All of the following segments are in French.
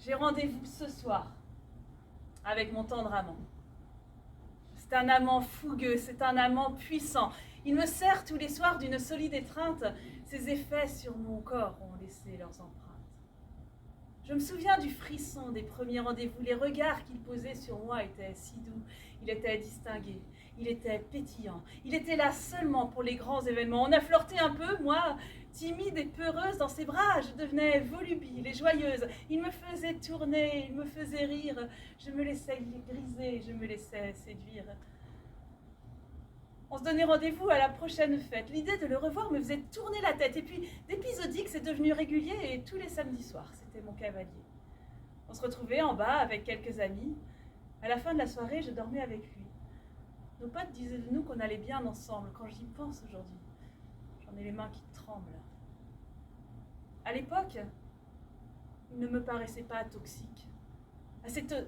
J'ai rendez-vous ce soir avec mon tendre amant. C'est un amant fougueux, c'est un amant puissant. Il me sert tous les soirs d'une solide étreinte. Ses effets sur mon corps ont laissé leurs empreintes. Je me souviens du frisson des premiers rendez-vous. Les regards qu'il posait sur moi étaient si doux. Il était distingué, il était pétillant. Il était là seulement pour les grands événements. On a flirté un peu, moi, timide et peureuse dans ses bras. Je devenais volubile et joyeuse. Il me faisait tourner, il me faisait rire. Je me laissais griser, je me laissais séduire. On se donnait rendez-vous à la prochaine fête. L'idée de le revoir me faisait tourner la tête. Et puis, d'épisodique, c'est devenu régulier et tous les samedis soirs, c'était mon cavalier. On se retrouvait en bas avec quelques amis. À la fin de la soirée, je dormais avec lui. Nos potes disaient de nous qu'on allait bien ensemble. Quand j'y pense aujourd'hui, j'en ai les mains qui tremblent. À l'époque, il ne me paraissait pas toxique.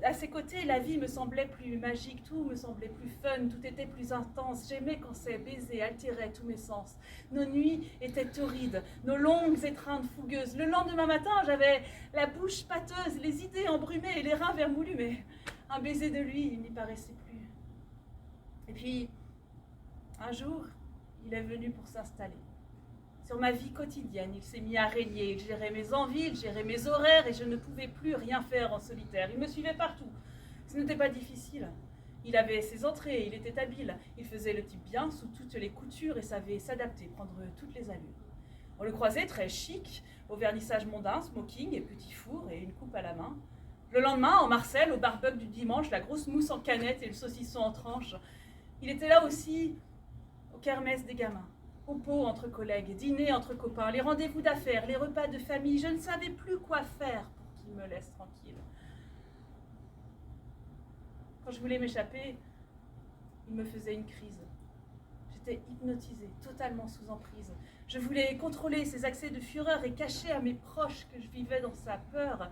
À ses côtés, la vie me semblait plus magique, tout me semblait plus fun, tout était plus intense. J'aimais quand ses baisers altéraient tous mes sens. Nos nuits étaient torrides, nos longues étreintes fougueuses. Le lendemain matin, j'avais la bouche pâteuse, les idées embrumées et les reins vermoulus, mais un baiser de lui, il n'y paraissait plus. Et puis, un jour, il est venu pour s'installer. Sur ma vie quotidienne, il s'est mis à régner, il gérait mes envies, il gérait mes horaires et je ne pouvais plus rien faire en solitaire. Il me suivait partout. Ce n'était pas difficile. Il avait ses entrées, il était habile, il faisait le type bien sous toutes les coutures et savait s'adapter, prendre toutes les allures. On le croisait très chic, au vernissage mondain, smoking et petit four et une coupe à la main. Le lendemain, en Marseille, au barbecue du dimanche, la grosse mousse en canette et le saucisson en tranche. Il était là aussi au kermesse des gamins. Au pot entre collègues, dîner entre copains, les rendez-vous d'affaires, les repas de famille, je ne savais plus quoi faire pour qu'il me laisse tranquille. Quand je voulais m'échapper, il me faisait une crise. J'étais hypnotisée, totalement sous emprise. Je voulais contrôler ses accès de fureur et cacher à mes proches que je vivais dans sa peur.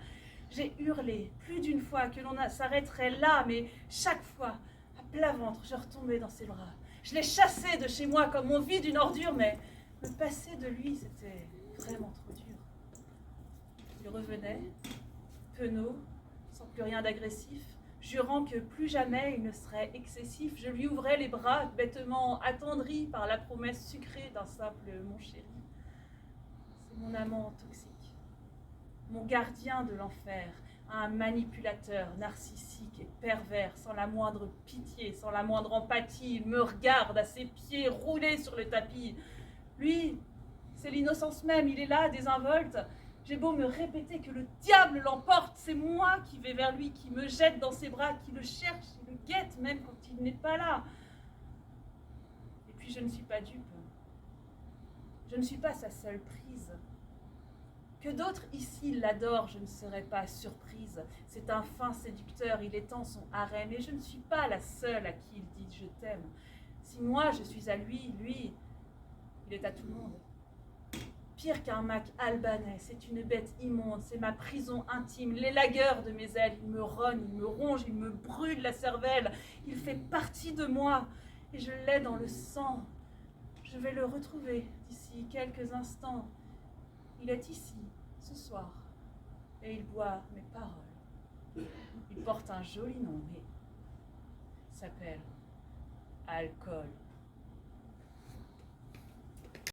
J'ai hurlé plus d'une fois que l'on s'arrêterait là, mais chaque fois, à plat ventre, je retombais dans ses bras. Je l'ai chassé de chez moi comme on vit d'une ordure, mais me passer de lui, c'était vraiment trop dur. Il revenait, penaud, sans plus rien d'agressif, jurant que plus jamais il ne serait excessif. Je lui ouvrais les bras, bêtement attendri par la promesse sucrée d'un simple « mon chéri ». C'est mon amant toxique, mon gardien de l'enfer, un manipulateur narcissique et pervers, sans la moindre pitié, sans la moindre empathie. Il me regarde à ses pieds roulés sur le tapis. Lui, c'est l'innocence même, il est là, désinvolte. J'ai beau me répéter que le diable l'emporte, c'est moi qui vais vers lui, qui me jette dans ses bras, qui le cherche, qui le guette même quand il n'est pas là. Et puis je ne suis pas dupe. Je ne suis pas sa seule prise. Que d'autres ici l'adorent, je ne serais pas surprise. C'est un fin séducteur, il étend son harem, et je ne suis pas la seule à qui il dit « je t'aime ». Si moi je suis à lui, lui, il est à tout le monde. Pire qu'un Mac albanais, c'est une bête immonde, c'est ma prison intime, l'élagueur de mes ailes. Il me rogne, il me ronge, il me brûle la cervelle, il fait partie de moi, et je l'ai dans le sang. Je vais le retrouver d'ici quelques instants. Il est ici, ce soir, et il boit mes paroles. Il porte un joli nom, mais s'appelle alcool.